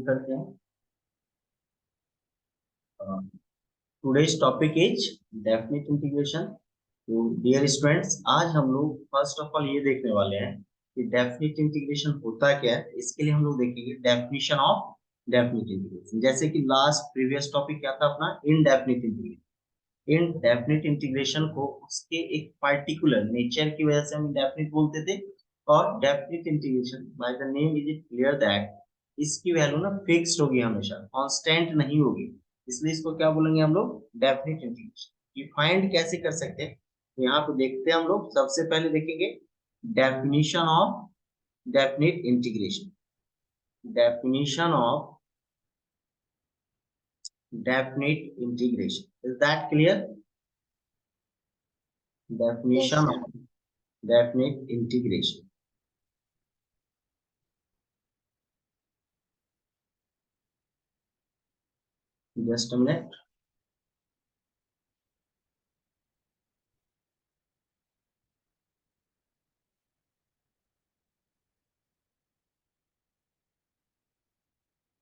करते हैं। Today's topic is definite integration. तो डियर स्टूडेंट्स, आज हम लोग फर्स्ट ऑफ ऑल ये देखने वाले हैं कि डेफिनेट इंटीग्रेशन होता क्या है। इसके लिए हम लोग देखेंगे डेफिनेशन ऑफ डेफिनेट इंटीग्रेशन। जैसे कि लास्ट प्रीवियस टॉपिक क्या था अपना, इनडेफिनिट इंटीग्रेशन। इनडेफिनिट इंटीग्रेशन को उसके एक पर्टिकुलर नेचर की वजह से हम इंडेफिनिट बोलते थे। और definite integration by the name is it clear that इसकी वैल्यू ना फिक्स्ड होगी, हमेशा कांस्टेंट नहीं होगी। इसलिए इसको क्या बोलेंगे हम लोग, डेफिनिट इंटीग्रेशन। ये फाइंड कैसे कर सकते हैं, तो यहाँ पे देखते हैं हम लोग। सबसे पहले देखेंगे definition of definite integration. Definition of definite integration, is that clear? Yes, Definition sir. of definite integration. Just a minute.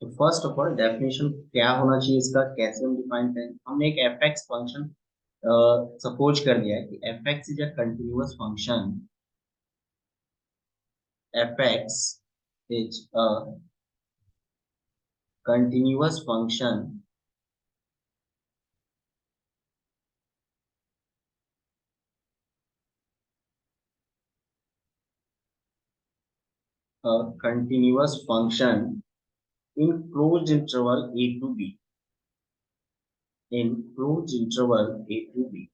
तो फर्स्ट ऑफ ऑल डेफिनेशन क्या होना चाहिए इसका, कैसे हम डिफाइन करें। हमने एक एफ एक्स फंक्शन सपोज कर दिया है कि f X is a continuous function. F X is a continuous function a continuous function in closed interval a to b, in closed interval a to b,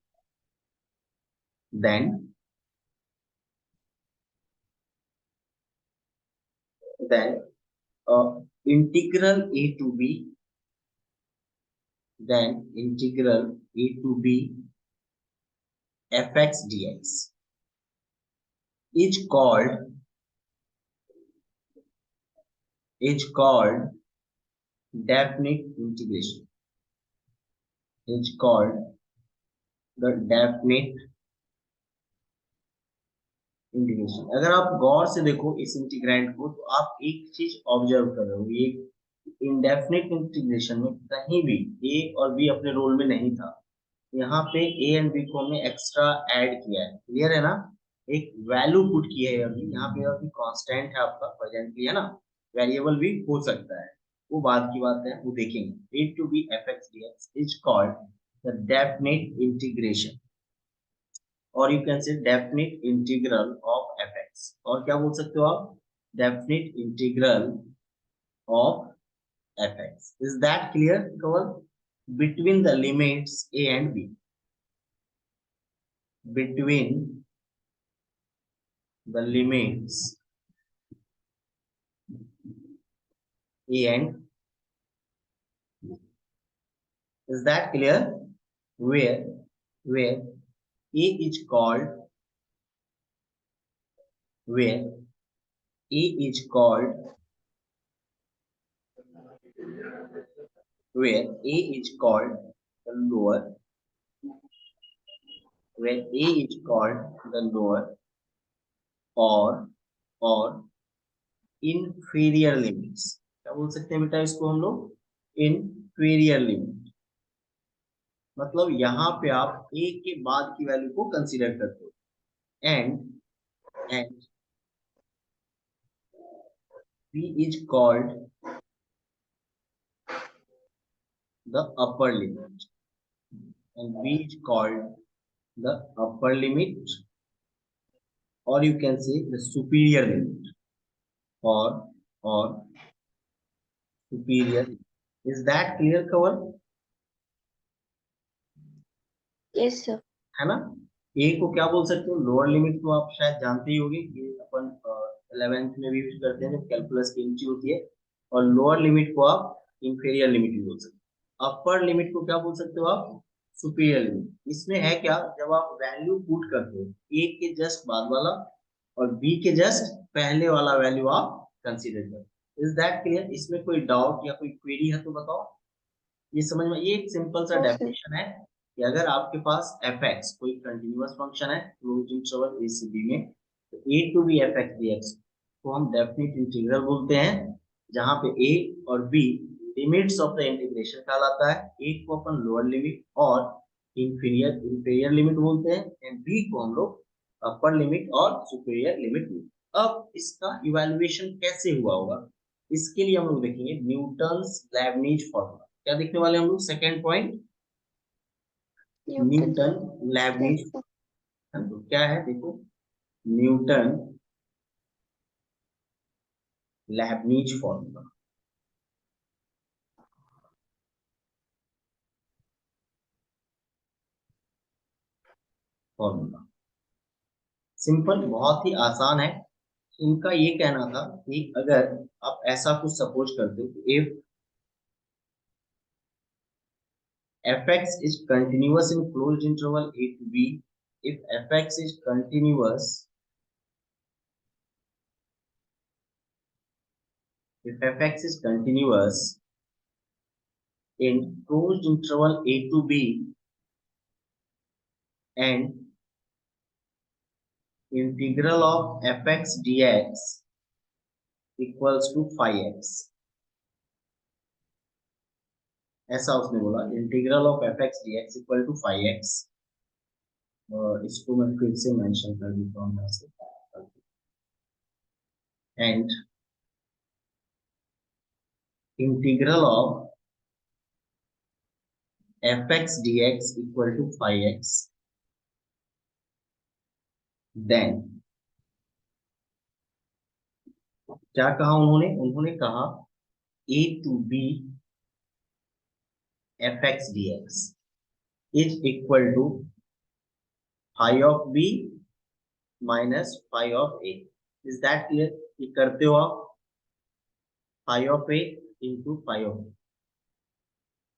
then integral a to b, then integral a to b fx dx is called definite integration, is called the definite integration. अगर आप गौर से देखो इस integrand को, तो आप एक चीज ऑब्जर्व कर रहे हो, ये इंडेफिनिट इंटीग्रेशन में कहीं भी ए और बी अपने रोल में नहीं था। यहाँ पे ए एंड बी को हमने एक्स्ट्रा ऐड किया है, क्लियर है ना। एक वैल्यू पुट की है अभी यहाँ पे, अभी कांस्टेंट है आपका प्रेजेंटली, है ना। वेरिएबल भी हो सकता है, वो बाद की बात है, वो देखेंगे। A to B F x D X is called the definite integration, और you can say definite integral of F X, और क्या बोल सकते हो आप, definite integral of F X. Is that clear कवर? Between the limits A and B, between the limits a and is that clear? Where a is called, where a is called, where a is called the lower, where a is called the lower or inferior limits। क्या बोल सकते हैं बेटा इसको हम लोग, inferior limit। मतलब यहाँ पे आप a के बाद की वैल्यू को कंसीडर करते हो, and b is called the upper limit, and b is called the upper limit, or you can say the superior limit, or superior। is that clear cover? Yes, sir. है ना। ए को क्या बोल सकते हो, लोअर लिमिट, तो आप शायद जानते ही होंगे, ये अपन 11th में भी यूज करते हैं जब कैलकुलस की एंट्री होती है। और लोअर लिमिट को आप इंफीरियर लिमिट भी बोल सकते हो। अपर लिमिट को क्या बोल सकते हो आप, सुपीरियर लिमिट। इसमें है क्या, जब आप वैल्यू पुट करते हो, ए के जस्ट बाद वाला और बी के जस्ट पहले वाला वैल्यू आप कंसीडर करो। Is that clear? इसमें कोई डाउट या कोई क्वेरी है तो बताओ। ये समझ में, ये एक सिंपल सा No, sir. डेफिनेशन है कि अगर आपके पास एफ एक्स कोई कंटिन्यूअस फंक्शन है क्लोज्ड इंटरवल ए से बी में, तो A to B F x D X को हम डेफिनेट इंटीग्रल बोलते हैं। जहां पे ए और b limits of the integration कहलाता है। ए को अपन लोअर लिमिट और इंफीरियर इंफीरियर लिमिट बोलते हैं, एंड बी को हम लोग अपर लिमिट और सुपीरियर लिमिट बोलते हैं। अब इसका इवैल्यूएशन कैसे हुआ होगा, इसके लिए हम लोग देखेंगे न्यूटन्स लेबनिज फॉर्मूला। क्या देखने वाले हम लोग, second point, Newton Newton Lebanese. Left. तो क्या है देखो, Newton Lebanese formula. Formula simple, बहुत ही आसान है। इनका ये कहना था कि अगर आप ऐसा कुछ सपोज करते हो कि if fx is continuous in closed interval a to b, if fx is continuous, if fx is continuous in closed interval a to b and integral of fx dx equals to phi x, ऐसा उसने बोला, integral of fx dx equal to phi x। और इसको मैं फिर से mention कर देता हूँ यहाँ से, and integral of fx dx equal to phi x, then क्या कहा उन्होंने, उन्होंने कहा a to b fx dx is equal to phi of b minus phi of a। is that clear? ये करते हो आप phi of a into phi of a।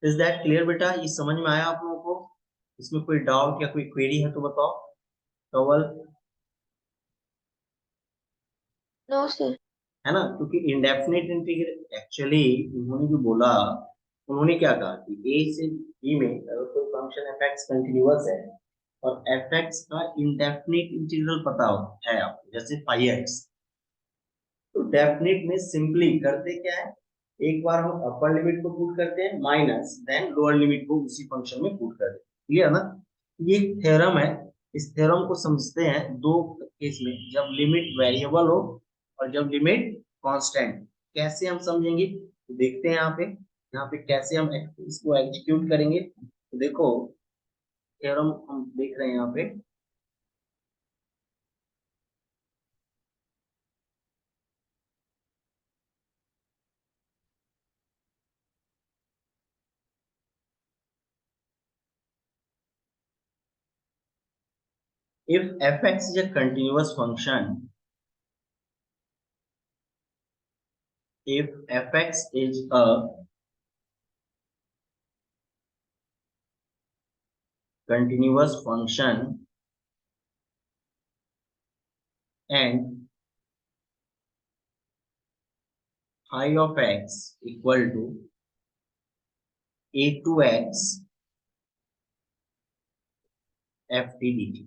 is that clear बेटा, ये समझ में आया आप लोगों को? इसमें कोई डाउट या कोई क्वेरी है तो बताओ। कवल नो सर। है ना, क्योंकि इंडेफिनिट इंटीग्रल एक्चुअली उन्होंने जो बोला, उन्होंने क्या कहा कि ए से बी में अगर कोई फंक्शन एफ एक्स कंटिन्यूअस है और एफ एक्स का इंडेफिनिट इंटीग्रल पता है आपको, जैसे फाई एक्स, तो डेफिनिट में सिंपली करते क्या है, एक बार हम अपर लिमिट को पुट करते हैं माइनस देन लोअर लिमिट को उसी फंक्शन में पुट कर देते हैं। क्लियर ना? ये थ्योरम है। इस थ्योरम को समझते हैं दो केस में, जब लिमिट वेरिएबल हो और जब लिमिट कांस्टेंट। कैसे हम समझेंगे तो देखते हैं यहाँ पे कैसे हम इसको एग्जीक्यूट करेंगे। तो देखो थ्योरम हम देख रहे हैं यहाँ पे, if fx is a continuous function, if fx is a continuous function and phi of x equal to a to x ft dt,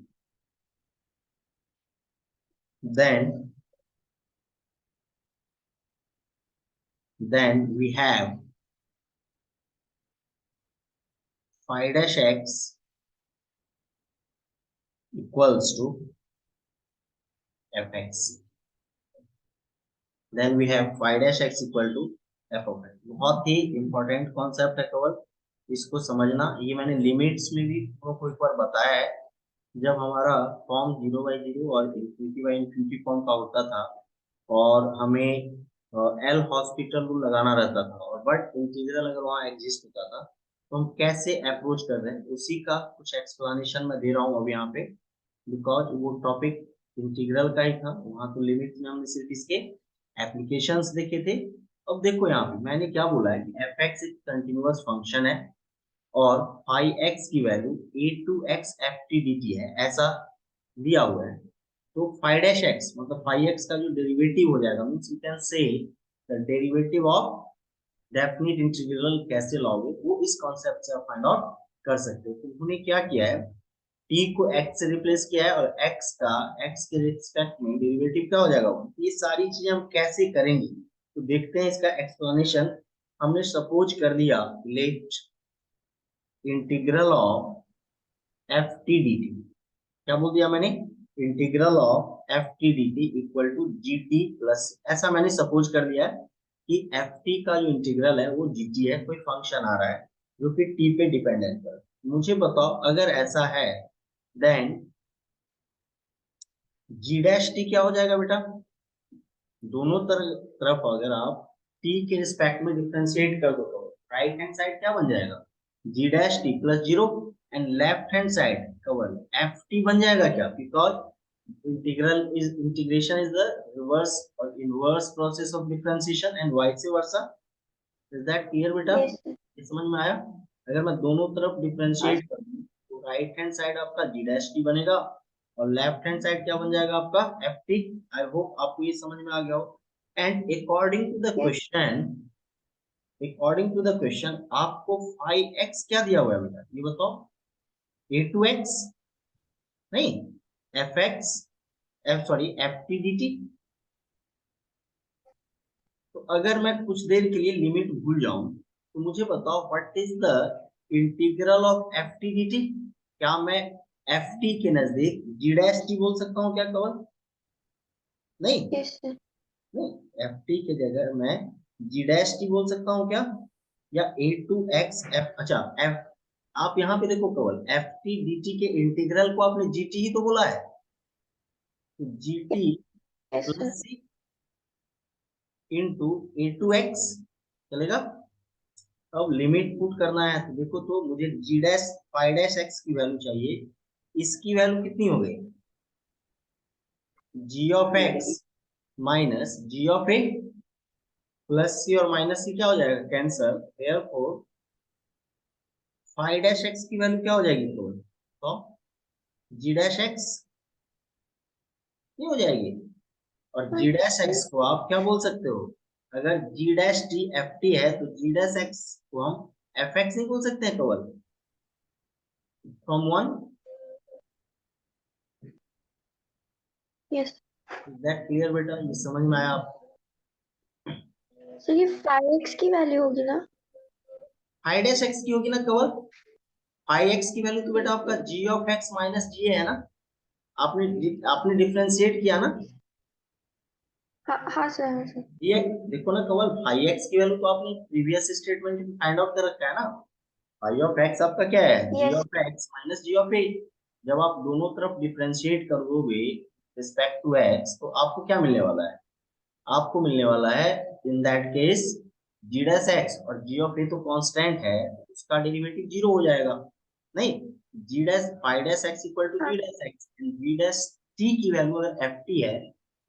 then we have phi dash x equals to fx, then we have phi dash x equal to f of x। बहुत ही important concept है केवल इसको समझना। ये मैंने limits में भी तुमको एक बार बताया है, जब हमारा फॉर्म 0/0 और इंफिनिटी फॉर्म का होता था और हमें एल हॉस्पिटल रूल लगाना रहता था, और बट इंटीग्रल अगर वहाँ एग्जिस्ट होता था तो हम कैसे अप्रोच कर रहे हैं उसी का कुछ एक्सप्लेनेशन मैं दे रहा हूँ अब यहाँ पे, बिकॉज वो टॉपिक इंटीग्रल का ही था। वहाँ तो लिमिट में हमने सिर्फ इसके एप्लीकेशंस देखे थे। अब देखो यहाँ पे मैंने क्या बोला है कि एफ एक्स एक कंटिन्यूअस फंक्शन है और फाई एक्स की value a to x F t d t है, ऐसा दिया हुआ है। तो फाई डैश एक्स मतलब फाई एक्स का जो डेरिवेटिव हो जाएगा, means you can say the derivative of definite integral कैसे लाओगे वो इस कॉन्सेप्ट से आप फाइंड आउट कर सकते हो। तो उन्होंने क्या किया है, t को x से रिप्लेस किया है और x का x के रिस्पेक्ट में डेरिवेटिव क्या हो जाएगा। ये सारी चीजें हम कैसे करेंगे तो देखते हैं इसका एक्सप्लेनेशन। हमने सपोज कर लिया let integral of f t d t, क्या बोल दिया मैंने, integral of f t d t equal to g t plus, ऐसा मैंने सपोज कर लिया है कि एफ टी का जो इंटीग्रल है वो जी टी है, कोई फंक्शन आ रहा है जो कि टी पे डिपेंडेंट है। मुझे बताओ अगर ऐसा है देन जी डैश टी क्या हो जाएगा बेटा। दोनों तरफ अगर आप t के रिस्पेक्ट में डिफरेंशिएट कर दो तो राइट हैंड साइड क्या बन जाएगा, g dash T plus zero, and left hand side कवर एफ टी बन जाएगा क्या, because integration is the reverse और inverse process of differentiation and vice versa. Is that clear बेटा, यस सर। ये समझ में आया। अगर मैं दोनों तरफ हाँ डिफरेंशिएट कर दूं तो राइट हैंड साइड आपका जी डैश टी बनेगा और लेफ्ट हैंड साइड क्या बन जाएगा आपका एफ टी। आई होप आपको ये समझ में आ गया हो। And yes according to the question आपको फाइव एक्स क्या दिया हुआ है बेटा, ये बताओ। ए टू एक्स नहीं, f x, f sorry f t d t. तो अगर मैं कुछ देर के लिए लिमिट भूल जाऊं तो मुझे बताओ what is the integral of f t d t. क्या मैं एफ टी के नजदीक जी डैश टी बोल सकता हूँ क्या कवल, नहीं, यस सर। नहीं एफ टी के जगह मैं जी डैश टी बोल सकता हूँ क्या, या ए टू एक्स एफ, अच्छा एफ, आप यहाँ पे देखो कवल एफ टी डी टी के इंटीग्रल को आपने जी टी ही तो बोला है, तो g t yes plus sir. C into a to x चलेगा। अब लिमिट पुट करना है तो देखो, तो मुझे G dash five dash X की वैल्यू चाहिए, इसकी वैल्यू कितनी हो गई, G of x minus G of A plus C, और माइनस सी क्या हो जाएगा cancel, therefore five dash X की वैल्यू क्या हो जाएगी, तो जी डैश एक्स नहीं हो जाएगी। और हाँ जी यस डैश सर। एक्स को आप क्या बोल सकते हो, अगर G dash T F T है तो जी डैश एक्स को हम एफ एक्स नहीं बोल सकते हैं केवल, from one. Yes that clear बेटा, ये समझ में आया आपको। सर, ये 5x की वैल्यू होगी ना? फाइव डैश एक्स की होगी ना केवल, फाइव एक्स की वैल्यू तो बेटा आपका जी ऑफ एक्स माइनस जी है ना, आपने आपने डिफरेंशिएट किया ना, हाँ हाँ सर, हाँ सर। ये देखो ना केवल फाइव एक्स की वैल्यू तो आपने प्रीवियस स्टेटमेंट में फाइंड आउट कर रखा है ना। फाइव ऑफ एक्स आपका क्या है, G yes of x minus G of A. जब आप दोनों तरफ डिफरेंशिएट करोगे रिस्पेक्ट टू एक्स तो आपको क्या मिलने वाला है, आपको मिलने वाला है in that case g dash x, और जी ऑफ ए तो कांस्टेंट है उसका डेरिवेटिव जीरो हो जाएगा, नहीं, G dash five dash X equal to हाँ G dash X, G dash T की वैल्यू अगर एफ टी है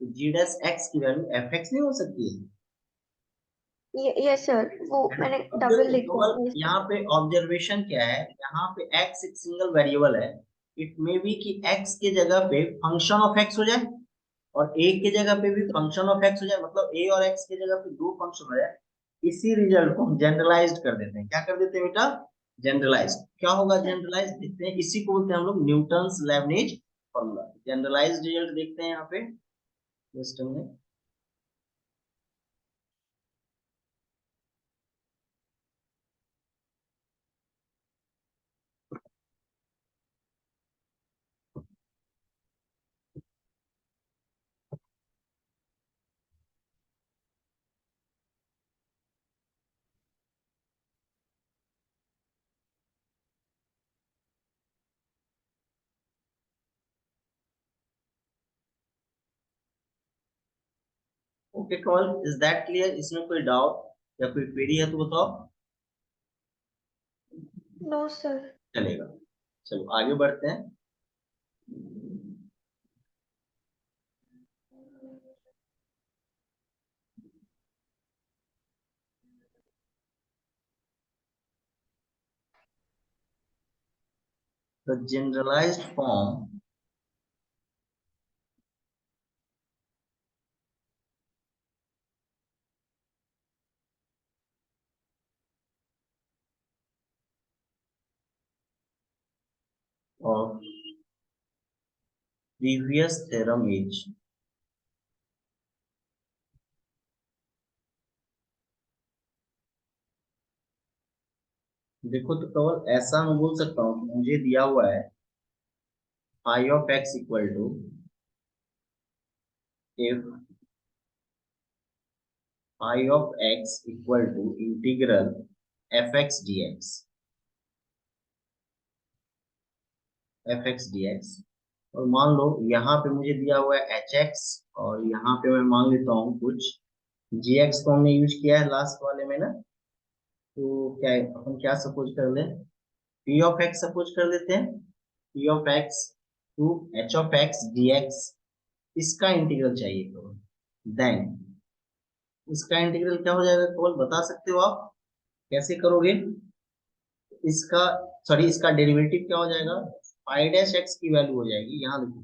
तो जी डैश एक्स की वैल्यू एफ एक्स नहीं हो सकती है। यस सर, वो मैंने अब डबल देखो लिखा केवल था इसलिए। यहाँ पे ऑब्जर्वेशन क्या है, यहाँ पे x एक सिंगल वेरिएबल है, इट मे बी कि x के जगह पे फंक्शन ऑफ x हो जाए और a के जगह पे भी फंक्शन ऑफ x हो जाए, मतलब a और x के जगह पे दो फंक्शन हो जाए। इसी रिजल्ट को हम जनरलाइज्ड कर देते हैं, क्या कर देते हैं बेटा, जनरलाइज्ड। क्या होगा सर जनरलाइज्ड, देखते हैं, इसी को बोलते हैं हम लोग Newton's Leibniz formula. Generalised result देखते हैं यहाँ पे सिस्टम में। Okay call, is that clear, इसमें कोई डाउट या कोई क्वेरी है तो बताओ। No sir. चलेगा, चलो आगे बढ़ते हैं। The generalized form of previous theorem is देखो तो केवल ऐसा मैं बोल सकता हूँ कि मुझे दिया हुआ है phi of x equal to, if phi of x equal to integral f x D x, f x D x. और मान लो यहाँ पे मुझे दिया हुआ है एच एक्स, और यहाँ पे मैं मान लेता हूँ कुछ जी एक्स को हमने यूज किया है लास्ट वाले में ना, तो क्या है, अपन क्या सपोज कर ले, पी ऑफ एक्स सपोज कर लेते हैं, p of x to h of x D x, इसका इंटीग्रल चाहिए तो देन इसका इंटीग्रल क्या हो जाएगा, केवल बता सकते हो आप कैसे करोगे इसका, सॉरी इसका डेरिवेटिव क्या हो जाएगा, फाई डैश एक्स की वैल्यू हो जाएगी, यहाँ देखो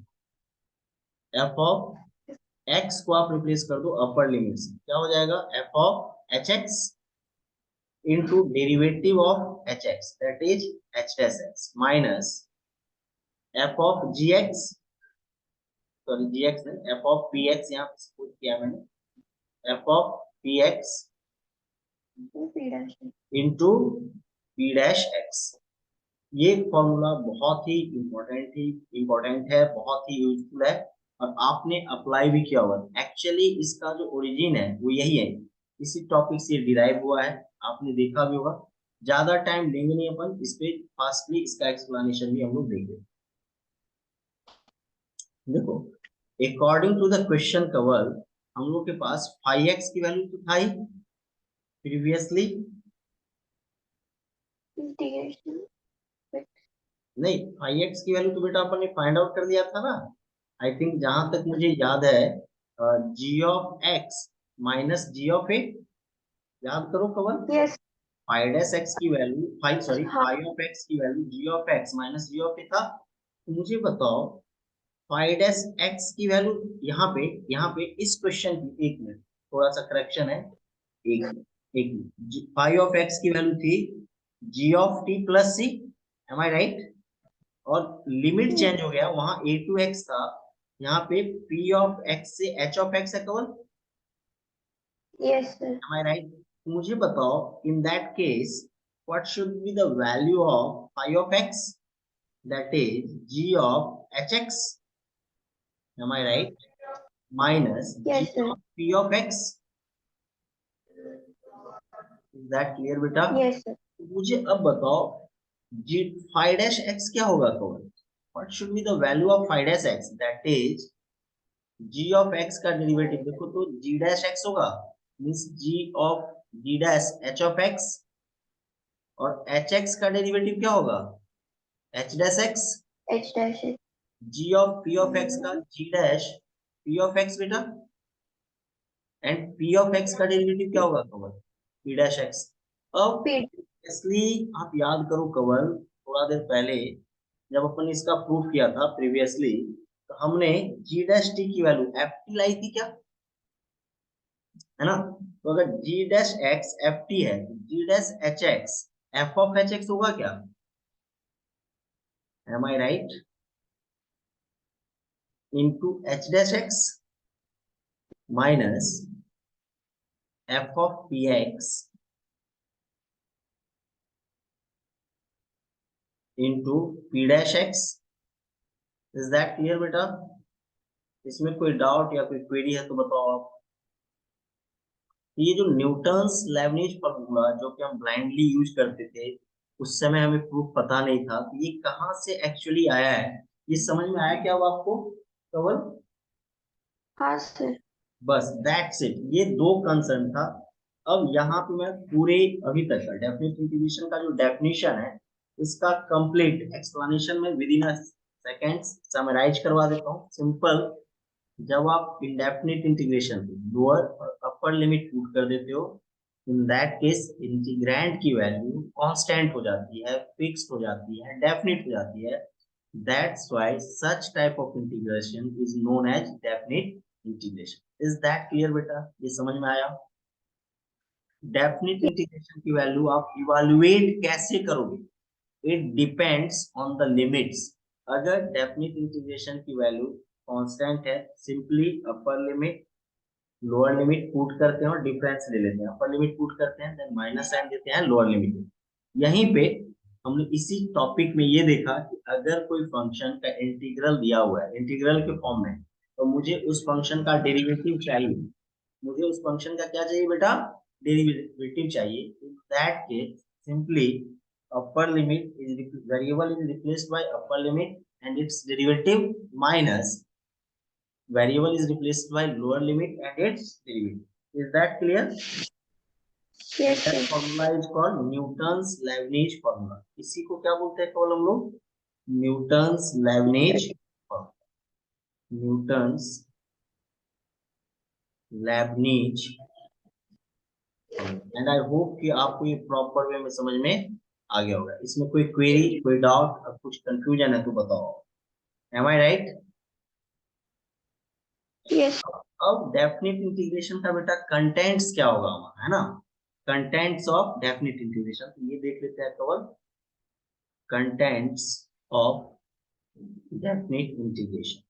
एफ ऑफ एक्स को आप रिप्लेस कर दो अपर लिमिट से, क्या हो जाएगा F of H x into derivative of hx, that is h dash x minus f of gx, sorry gx नहीं, f of px यहाँ पे सपोज किया मैंने, f of px into p dash x। ये फॉर्मूला बहुत ही important है, बहुत ही useful है, और आपने अप्लाई भी किया हुआ है। एक्चुअली इसका जो ओरिजिन है वो यही है, इसी टॉपिक से डिराइव हुआ है, आपने देखा भी होगा। ज्यादा टाइम लेंगे नहीं अपन इस पे, फास्टली इसका एक्सप्लेनेशन भी हम लोग देंगे। देखो according to the question cover, हम लोग के पास फाइव एक्स की वैल्यू तो था ही प्रीवियसली, नहीं फाइव एक्स की वैल्यू तो बेटा अपन ने फाइंड आउट कर लिया था ना, आई थिंक जहां तक मुझे याद है, G of x minus G of A, याद करो कवन, यस फाइव डैश एक्स की वैल्यू फाइव, सॉरी हाँ फाइव ऑफ एक्स की value G of x minus G of A था। तो मुझे बताओ फाइव डैश एक्स की वैल्यू यहाँ पे इस क्वेश्चन की, एक मिनट थोड़ा सा करेक्शन है, एक फाइव ऑफ एक्स की वैल्यू थी G of T plus C, am I right, और लिमिट चेंज हो गया, वहां ए टू एक्स था, यहाँ पे पी ऑफ एक्स से एच ऑफ एक्स है कवन, yes sir am I right. मुझे बताओ in that case what should be the value of phi of X, that is ji of H X, am I right, minus G yes sir of p of x. Is that clear बेटा? Yes sir मुझे अब बताओ जी five dash x क्या होगा कवन, what should be the value of five dash x, that is ji of x का derivative देखो तो जी डैश एक्स होगा, means g of g dash h of x, और एच एक्स का डेरिवेटिव क्या होगा h dash x, h dash g of p of x का g dash p of x बेटा, एंड पी ऑफ एक्स का derivative क्या होगा कवर पी डैश एक्स। अब पी इसलिए आप याद करो कवर, थोड़ा देर पहले जब अपन इसका प्रूफ किया था प्रीवियसली, तो हमने जी डैश टी की वैल्यू एफ टी लाई थी क्या, है ना, तो अगर G dash X F T है तो जी dash H X F of H X होगा क्या, am I right, into H dash X minus F of P X into P dash X. Is that clear बेटा? इसमें कोई doubt या कोई query है तो बताओ आप। ये जो न्यूटन्स लेबनिज फॉर्मूला जो कि हम ब्लाइंडली यूज करते थे, उस समय हमें प्रूफ पता नहीं था, तो ये कहाँ से एक्चुअली आया है, ये समझ में आया क्या अब आपको कवल? हाँ सर बस दैट्स इट, ये दो कंसर्न था। अब यहाँ पे मैं पूरे अभी तक का डेफिनेट इंटीग्रेशन का जो डेफिनेशन है, इसका कंप्लीट एक्सप्लेनेशन में with in a seconds summarise करवा देता हूँ सिंपल। जब आप इंडेफिनिट इंटीग्रेशन लोअर और अपर लिमिट पुट कर देते हो, इन दैट केस इंटीग्रैंड की वैल्यू कांस्टेंट हो जाती है, फिक्स्ड हो जाती है, डेफिनिट हो जाती है। That's why such type of integration is known as definite integration. Is that clear बेटा? ये समझ में आया? डेफिनिट इंटीग्रेशन की वैल्यू आप इवैल्यूएट कैसे करोगे, it depends on the limits. अगर डेफिनिट इंटीग्रेशन की वैल्यू कांस्टेंट है, simply upper limit lower limit put करते हैं और डिफरेंस ले लेते हैं, अपर लिमिट पुट करते हैं देन माइनस साइन देते हैं लोअर लिमिट, यहीं पे हमने इसी टॉपिक में ये देखा कि अगर कोई फंक्शन का इंटीग्रल दिया हुआ है इंटीग्रल के फॉर्म में, तो मुझे उस फंक्शन का डेरिवेटिव चाहिए। मुझे उस फंक्शन का क्या चाहिए बेटा? डेरिवेटिव चाहिए। इन that case simply upper limit is variable is replaced by upper limit and it's derivative minus variable is replaced by lower limit and its derivative. Is that clear? And Yes, that sir. formula is called Newton's Lagrange formula. इसी को क्या बोलते हैं केवल हम लोग? Newton's Lagrange formula. Newton's Lagrange formula. And I hope कि आपको ये प्रॉपर वे में समझ में आ गया होगा। इसमें कोई क्वेरी, कोई डाउट, कुछ कंफ्यूजन है तो बताओ। Am I right? Yes. अब डेफिनेट इंटीग्रेशन का बेटा कंटेंट्स क्या होगा हमारा, है ना? कंटेंट्स ऑफ डेफिनेट इंटीग्रेशन, तो ये देख लेते हैं केवल। कंटेंट्स ऑफ डेफिनेट इंटीग्रेशन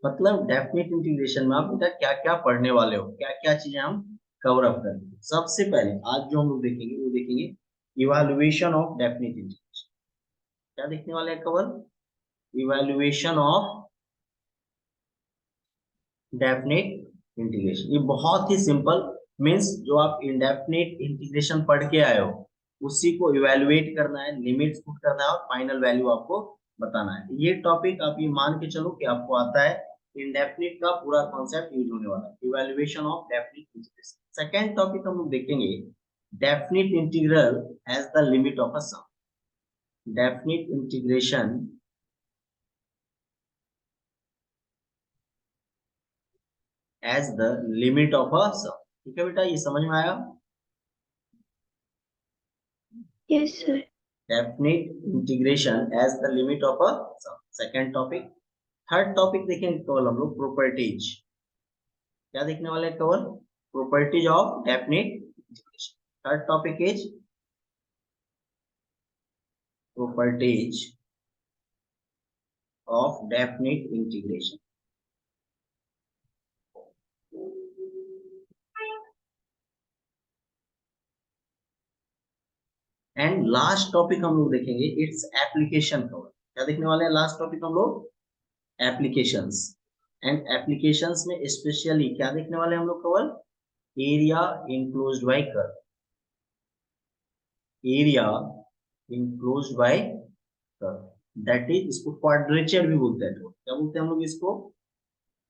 मतलब डेफिनेट इंटीग्रेशन में आप बेटा क्या क्या पढ़ने वाले हो, क्या क्या चीजें हम कवर अप करेंगे। सबसे पहले आज जो हम लोग देखेंगे वो देखेंगे इवैल्यूएशन ऑफ डेफिनेट इंटीग्रेशन। क्या देखने वाले हैं केवल? Evaluation of definite integration. ये बहुत ही सिंपल, मींस जो आप इंडेफिनेट इंटीग्रेशन पढ़ के आए हो उसी को इवैल्यूएट करना है, लिमिट्स पुट करना है और फाइनल वैल्यू आपको बताना है। ये टॉपिक आप ये मान के चलो कि आपको आता है। इंडेफिनिट का पूरा कॉन्सेप्ट यूज होने वाला है, evaluation of definite integration. Second topic हम लोग देखेंगे definite integral as the limit of a sum. Definite integration as the limit of a sum. ठीक है बेटा, ये समझ में आया? Yes, sir. Definite integration as the limit of a sum, second topic. Third topic देखेंगे केवल हम लोग प्रॉपर्टीज। क्या देखने वाले हैं केवल? Properties of definite integration. Third topic is properties of definite integration. And last topic हम लोग देखेंगे इट्स एप्लीकेशन कवर। क्या देखने वाले हैं लास्ट टॉपिक हम लोग? एप्लीकेशंस। एंड एप्लीकेशंस में स्पेशली क्या देखने वाले हैं हम लोग केवल? Area enclosed bye curve. Area enclosed bye curve, that is, इसको क्वाड्रेचर भी बोलते हैं। तो क्या बोलते हैं हम लोग इसको?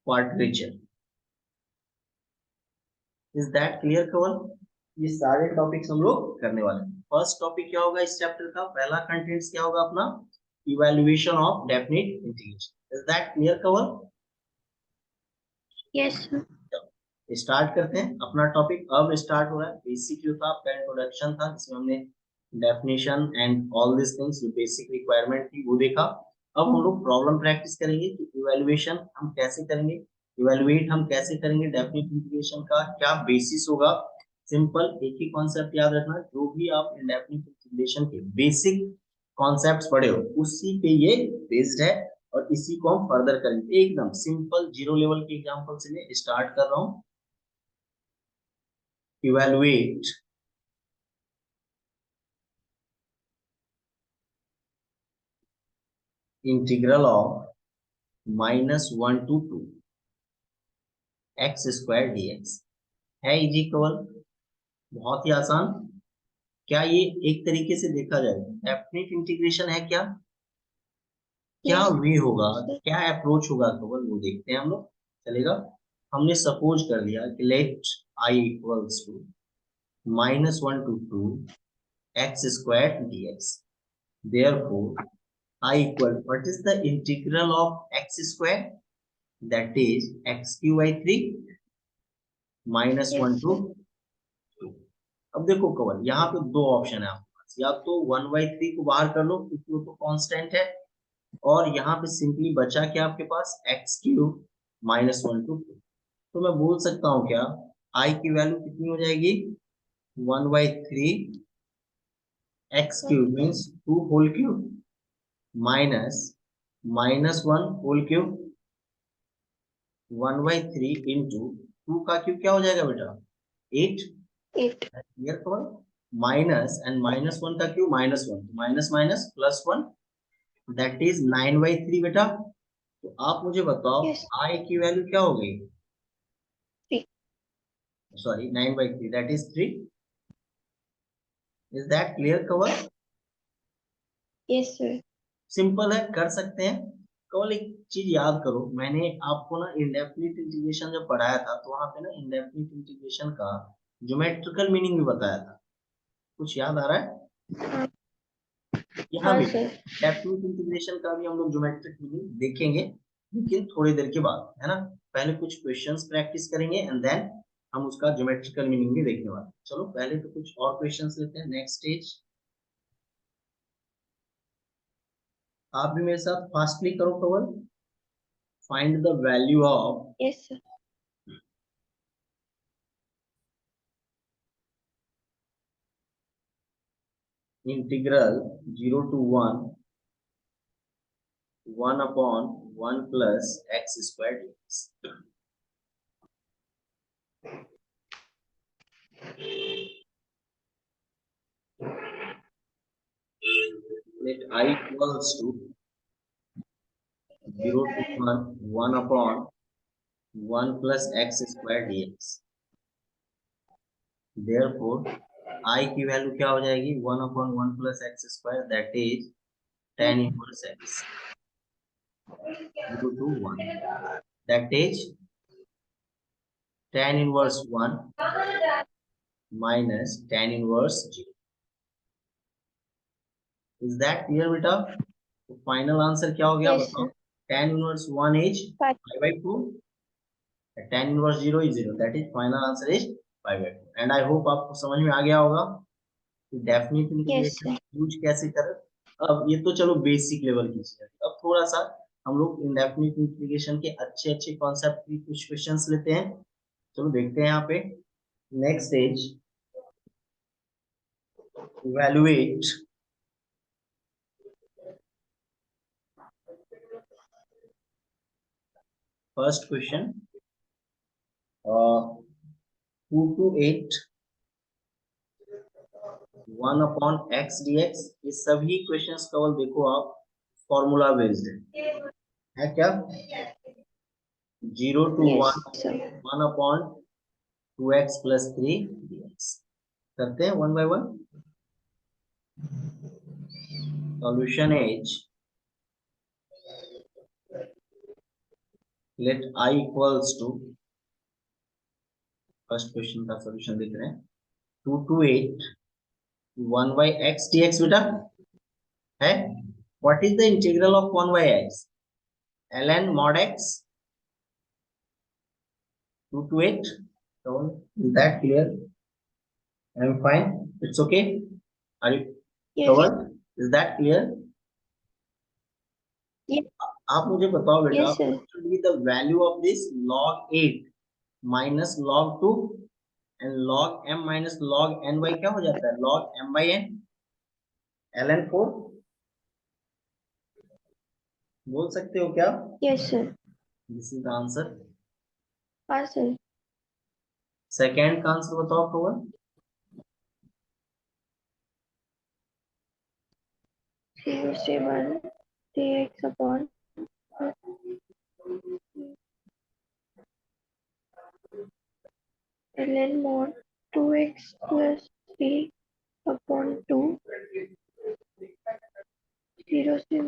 क्वाड्रेचर। इज दैट क्लियर केवल? ये सारे टॉपिक्स हम लोग करने वाले हैं। फर्स्ट टॉपिक क्या होगा इस चैप्टर का? पहला कंटेंट्स क्या होगा अपना? Evaluation of definite integration. Is that clear केवल? Yes, sir. स्टार्ट करते हैं अपना टॉपिक। अब स्टार्ट हो रहा है बेसिक जो था आपका इंट्रोडक्शन था, जिसमें हमने definition and all this things जो बेसिक रिक्वायरमेंट थी वो देखा। अब हम लोग प्रॉब्लम प्रैक्टिस करेंगे कि इवैल्यूएशन हम कैसे करेंगे, इवैल्यूएट हम कैसे करेंगे, डेफिनेट इंटीग्रेशन का क्या बेसिस होगा। सिंपल एक ही कॉन्सेप्ट याद रखना, जो भी आप इंडेफिनिट इंटीग्रेशन के बेसिक कॉन्सेप्ट्स पढ़े हो उसी पे ये बेस्ड है, और इसी को हम फर्दर करेंगे। एकदम सिंपल जीरो लेवल के एग्जांपल से मैं स्टार्ट कर रहा हूँ। evaluate integral of -1 to 2 x square dx। है इजी केवल, बहुत ही आसान। क्या ये एक तरीके से देखा जाए डेफिनिट इंटीग्रेशन है क्या? क्या Yes, वे होगा, sir. क्या अप्रोच होगा केवल वो देखते हैं हम लोग। चलेगा? हमने सपोज कर लिया कि let i equals to -1 to 2 x square dx। Therefore I equal, what is the integral of x square? That is x cube by 3 -1 Yes, to sir. 2। अब देखो कवर, यहाँ पे दो ऑप्शन है आपके पास, या तो 1/3 को बाहर कर लो क्योंकि वो तो कांस्टेंट है, और यहाँ पे सिंपली बचा क्या आपके पास? x cube -1 to 2। तो मैं बोल सकता हूँ क्या, i की वैल्यू कितनी हो जाएगी? 1/3 x cube means 2 whole cube minus -1 whole cube 1/3 into 2 का क्यूब क्या हो जाएगा बेटा? 8। 8. Clear cover? माइनस एंड -1 का क्यों -1, तो माइनस माइनस +1 दैट इज 9/3 बेटा। तो आप मुझे बताओ Yes. आई की वैल्यू क्या हो गई, 3. Sorry 9/3 that is 3। Is that clear cover? Yes, sir. Simple है, कर सकते हैं। केवल एक चीज याद करो, मैंने आपको ना इंडेफिनिट इंटीग्रेशन जब पढ़ाया था तो वहां पे ना इंडेफिनिट इंटीग्रेशन का ज्योमेट्रिकल मीनिंग भी बताया था, कुछ याद आ रहा है? हाँ यहाँ हाँ भी सर. डेफिनिट इंटीग्रेशन का भी हम लोग ज्योमेट्रिक मीनिंग देखेंगे, लेकिन थोड़ी देर के बाद, है ना। पहले कुछ क्वेश्चंस प्रैक्टिस करेंगे एंड देन हम उसका ज्योमेट्रिकल मीनिंग भी देखने वाले हैं। चलो पहले तो कुछ और क्वेश्चंस लेते हैं। नेक्स्ट स्टेज, आप भी मेरे साथ फास्टली करो cover. Find the value of Yes, sir. Integral 0 to 1 1 upon 1 plus x squared dx. Let I equals to 0 to 1 upon 1 plus x squared dx. Therefore I की वैल्यू क्या हो जाएगी, 1 upon 1 plus x square that is tan inverse x 0 to 1, that is tan inverse 1 minus tan inverse 0. Is that clear बेटा? तो final answer क्या हो गया Yes, बताओ, sir. tan inverse 1 is 5. 5/2, tan inverse 0 is 0, that is final answer is 5/2। and I hope आपको समझ में आ गया होगा कि definite Yes, integration sir. Use कैसे करें। अब ये तो चलो बेसिक लेवल की चीज है, अब थोड़ा सा हम लोग इंडेफिनिट इंटीग्रेशन के अच्छे अच्छे कॉन्सेप्ट की कुछ क्वेश्चंस लेते हैं। चलो देखते हैं यहाँ पे। Next stage, evaluate first question 2 to 8 1 upon x dx। ये सभी क्वेश्चंस केवल देखो आप फॉर्मूला बेस्ड है क्या, 0 to Yes, 1 sir. 1 upon 2x plus 3 dx। करते हैं one by one. Solution is, let I equals to, first question का सॉल्यूशन देख रहे हैं, 2 to 8 1 by x dx बेटा है। What is the integral of 1 by x, ln mod x 2 to 8। so is that clear? I am fine, it's okay, are you Yes. covered? Is that clear? Yes, आप मुझे बताओ बेटा, yes, sir. what should be the value of this log 8 minus log 2 and log m minus log n by क्या हो जाता है, log m by n ln 4। बोल सकते हो क्या? Yes, sir. This is the answer. हाँ sir. सेकेंड का आंसर बताओ कवर। 0 से 1 dx upon ln mod 2x plus 3 upon 2 0 से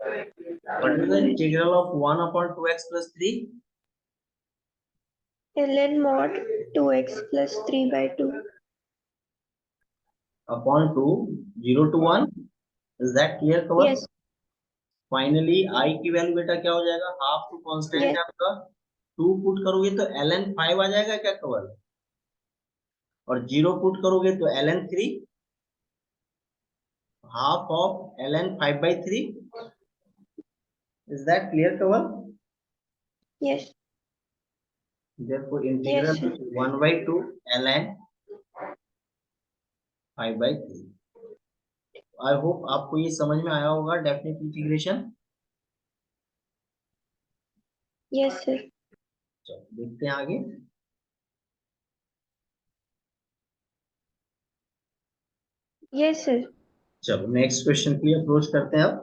What is the integral of 1 upon 2x plus 3 ln mod 2x plus 3 by 2. upon 2 0 to 1? Is that clear cover? Yes, finally I की value बेटा क्या हो जाएगा, half to constant yes, है आपका, 2 put करोगे तो ln 5 आ जाएगा क्या कवर, और 0 पुट करोगे तो ln 3, half of ln 5/3। Is that clear cover? yes, Therefore yes, integral sir. is 1/2 ln 5/3। I hope आपको ये समझ में आया होगा डेफिनेट इंटीग्रेशन। Yes, sir. चलो देखते हैं आगे। Yes sir. चलो नेक्स्ट क्वेश्चन के लिए अप्रोच करते हैं अब।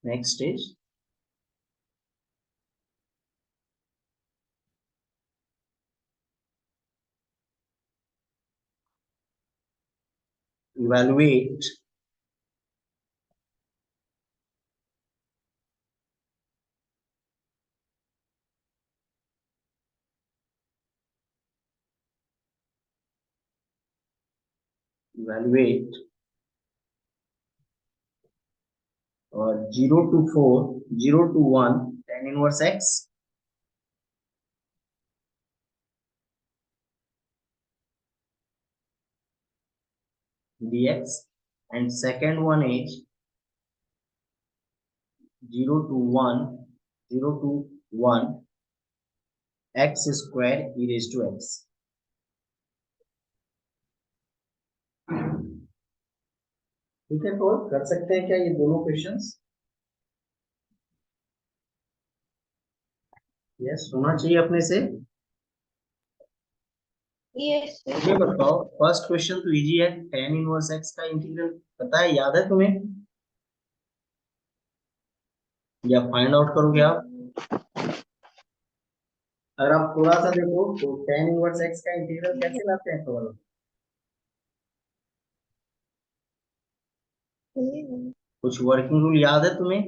नेक्स्ट स्टेज, evaluate evaluate और 0 to 4, 0 to 1 tan inverse x dx, and second one is 0 to 1, 0 to 1 x square e raised to x। ठीक है, तो कर सकते हैं क्या ये दोनों क्वेश्चंस? यस, होना चाहिए अपने से। Yes sir. ये बताओ, फर्स्ट क्वेश्चन तो इजी है, tan इनवर्स x का इंटीग्रल पता है, याद है तुम्हें, या फाइंड आउट करोगे आप? अगर आप थोड़ा सा देखो तो tan इनवर्स x का इंटीग्रल कैसे लाते हैं तो कुछ वर्किंग रूल याद है तुम्हें?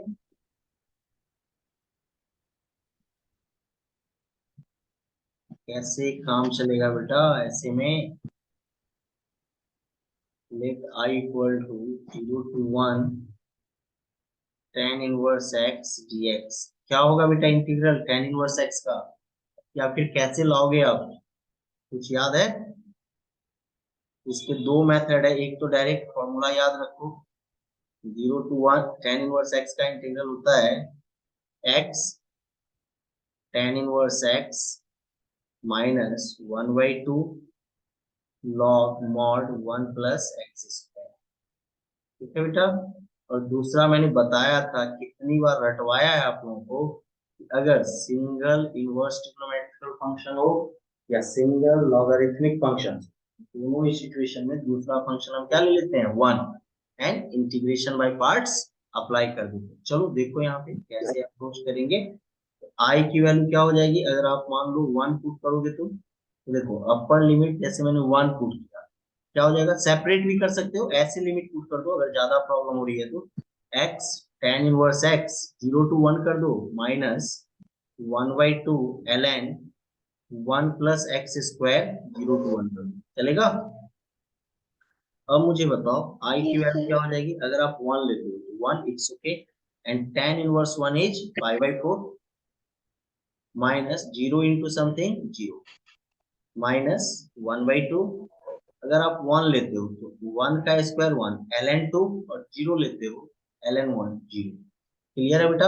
कैसे काम चलेगा बेटा ऐसे में? Let I equal to 0 to 1 tan inverse x dx। क्या होगा बेटा इंटीग्रल tan इनवर्स x का, या फिर कैसे लाओगे आप, कुछ याद है? इसके दो मेथड है, एक तो डायरेक्ट फॉर्मूला याद रखो, 0 to 1 tan इनवर्स x का इंटीग्रल होता है x tan inverse x minus 1/2 log mod 1 plus x square. ठीक है बेटा। और दूसरा मैंने बताया था, कितनी बार रटवाया है आप लोगों को, कि अगर सिंगल इनवर्स ट्रिग्नोमेट्रिकल फंक्शन हो या सिंगल लॉगरिथमिक फंक्शन, दोनों ही सिचुएशन में दूसरा फंक्शन हम क्या ले लेते हैं, 1, and integration by parts apply कर देते हैं। चलो देखो यहाँ पे कैसे अप्रोच करेंगे। आई की वैल्यू क्या हो जाएगी, अगर आप मान लो 1 पुट करोगे तो देखो अपर लिमिट जैसे मैंने 1 पुट किया, क्या हो जाएगा, सेपरेट भी कर सकते हो, ऐसे लिमिट पुट कर दो अगर ज्यादा प्रॉब्लम हो रही है तो, x tan inverse x 0 to 1 कर दो minus 1/2 ln 1 plus x square 0 to 1 कर दो, चलेगा? अब मुझे बताओ i की यस वैल्यू क्या सर। हो जाएगी, अगर आप 1 लेते हो तो 1 it's okay, and tan inverse 1 is 5/4 minus 0 into something 0 minus 1/2। अगर आप 1 लेते हो तो 1 का स्क्वायर 1 ln 2, और 0 लेते हो ln 1 0। क्लियर है बेटा?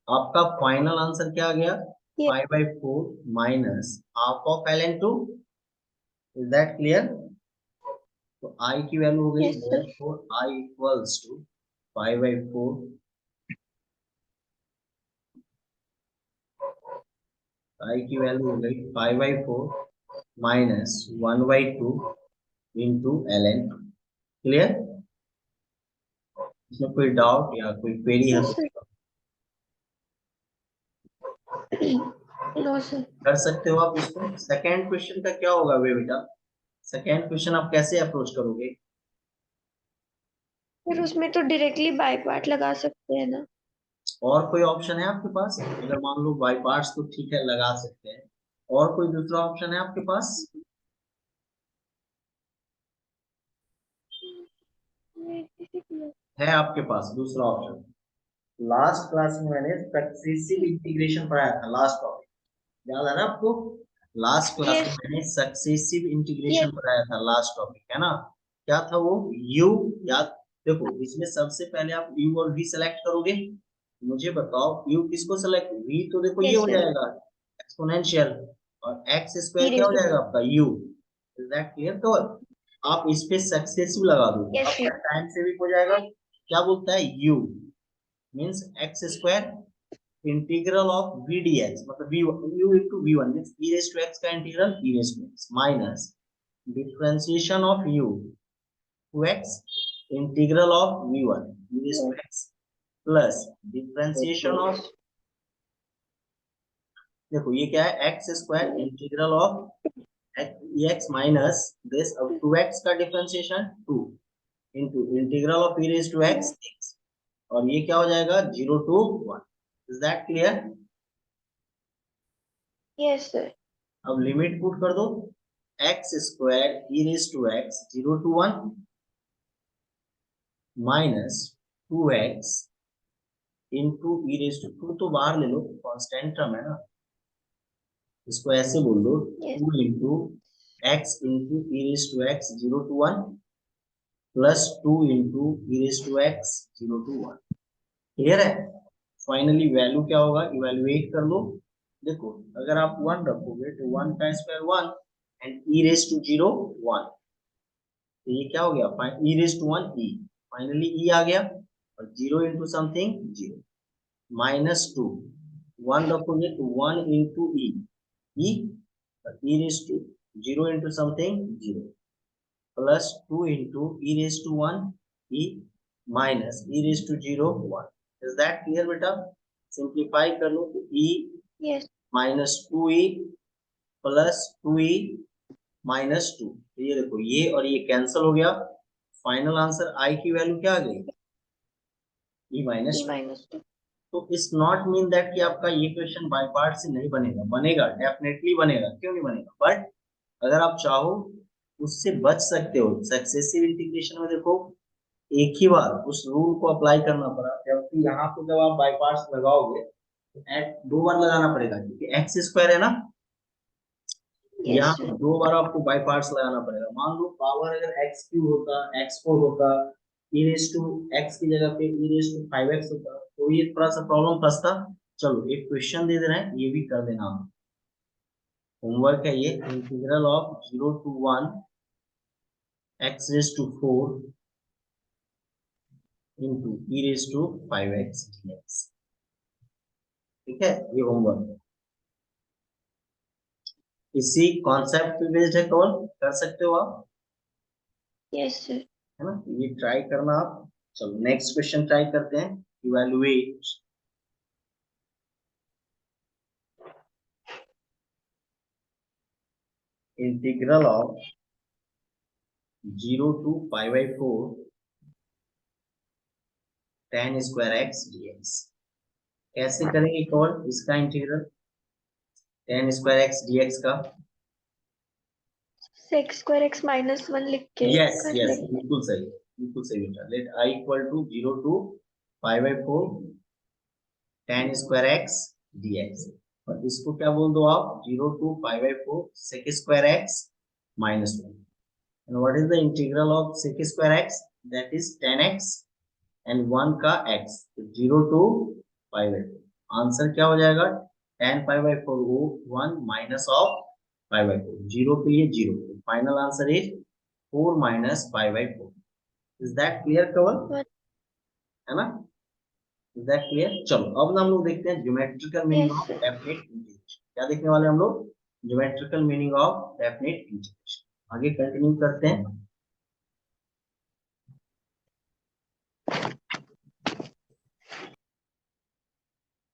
आपका फाइनल आंसर क्या आ गया, 5/4 minus half of ln 2। Is that clear? तो i की वैल्यू हो गई, yes sir. therefore i equals to 5/4, i की वैल्यू हो गई 5/4 माइनस 1/2 इंटू ln। क्लियर? इसमें कोई डाउट या कोई क्वेरी है यस तो सर। No sir. कर सकते हो आप इसको। सेकेंड क्वेश्चन का क्या होगा वे बेटा, सेकेंड क्वेश्चन आप कैसे अप्रोच करोगे? फिर उसमें तो डायरेक्टली बाय पार्ट लगा सकते हैं ना। और कोई ऑप्शन है आपके पास? अगर मान लो बाई पार्ट्स तो ठीक है लगा सकते हैं, और कोई दूसरा ऑप्शन है आपके पास? है आपके पास दूसरा ऑप्शन? लास्ट क्लास में मैंने सक्सेसिव इंटीग्रेशन पढ़ाया था, लास्ट टॉपिक याद है ना आपको? लास्ट क्लास में यस। मैंने सक्सेसिव यस। इंटीग्रेशन पढ़ाया था, लास्ट टॉपिक है ना? क्या था वो, यू, याद? देखो इसमें सबसे पहले आप यू और वी सेलेक्ट करोगे। मुझे बताओ यू किसको सेलेक्ट, वी तो देखो ये यस हो सर। जाएगा एक्सपोनेंशियल, और एक्स ई स्क्वायर क्या रेज़ हो टू जाएगा आपका you. Is that clear cover? आप इस पे सक्सेसिव लगा दो, Yes, आपका sir. टाइम सेविंग हो जाएगा। क्या बोलता है, u means x square integral of v dx, मतलब v u into v1 means e raised to x का इंटीग्रल e raised to x minus differentiation of u to x इंटीग्रल ऑफ v1 e raised to x plus differentiation of, देखो ये क्या है, x square integral of x minus this, अब 2x का differentiation 2 into integral of e raise to x, और ये क्या हो जाएगा 0 to 1। Is that clear? Yes, sir. अब लिमिट पुट कर दो, x square e raise to एक्स 0 to 1 minus 2x into e raise to 2 तो बाहर ले लो, कांस्टेंट टर्म है ना, इसको ऐसे बोल दो, Yes. 2 into x into e raise to एक्स 0 to 1 plus 2 into e raise to एक्स 0 to 1। क्लियर है? फाइनली वैल्यू क्या होगा, इवेल्युएट कर लो। देखो अगर आप 1 रखोगे तो 1 का square 1 and e raise to 0 1, तो ये क्या हो गया, e raise to 1 e, finally e आ गया, और 0 इंटू समथिंग 0 माइनस 2, 1 रखोगे तो 1 इंटू e, e और e raise to 0 into something 0 plus 2 into e raise to 1 e minus e raise to 0 1। Is that clear बेटा? सिंप्लीफाई कर लो तो e Yes. Minus 2e plus 2e minus 2, तो ये देखो ये और ये कैंसिल हो गया, फाइनल आंसर i की वैल्यू क्या आ गई, e माइनस E 2। minus 2. तो इट्स नॉट मीन दैट कि आपका ये क्वेश्चन बाय पार्ट से नहीं बनेगा, बनेगा, डेफिनेटली बनेगा, क्यों नहीं बनेगा, बट अगर आप चाहो उससे बच सकते हो। सक्सेसिव इंटीग्रेशन में देखो एक ही बार उस रूल को अप्लाई करना पड़ा, जबकि यहाँ पे जब आप बाय पार्ट्स लगाओगे तो एट 2 बार लगाना पड़ेगा, क्योंकि एक्स स्क्वायर है ना, Yes, यहाँ sir. 2 बार आपको बाय पार्ट्स लगाना पड़ेगा। मान लो पावर अगर एक्स क्यू होता, एक्स फोर होता, ई रेज टू एक्स की जगह पे ई रेज टू 5x होता, तो ये थोड़ा सा प्रॉब्लम फंसता। चलो एक क्वेश्चन दे दे रहे हैं, ये भी कर देना, होमवर्क है ये, integral of 0 to 1 x raise to 4 into e raise to 5x dx। ठीक है, ये होमवर्क है, इसी कॉन्सेप्ट पे बेस्ड है, कवर कर सकते हो आप, Yes, sir. है ना, ये ट्राई करना आप। चलो नेक्स्ट क्वेश्चन ट्राई करते हैं, evaluate integral of 0 to pi by 4 tan square x dx। कैसे करेंगे कवर इसका integral tan square x dx का? Sec square x minus 1 लिख के यस कर यस, लेंगे. बिल्कुल सही बेटा। Let i equal to 0 to pi by 4 tan square x dx, और इसको क्या बोल दो आप, 0 to pi by 4 sec square x minus 1। and what is the integral of sec square x? that is tan x and 1 का x, तो 0 to pi by 4। Answer क्या हो जाएगा, tan pi by 4 वो 1 माइनस ऑफ pi by 4, 0 के लिए 0, final answer is 4 minus pi by 4। Is that clear cover, है ना? Is that clear? चलो अब हम लोग देखते हैं geometrical meaning Yes, of sir. Definite integration. क्या देखने वाले हम लोग, geometrical meaning of definite integration. आगे कंटिन्यू करते हैं।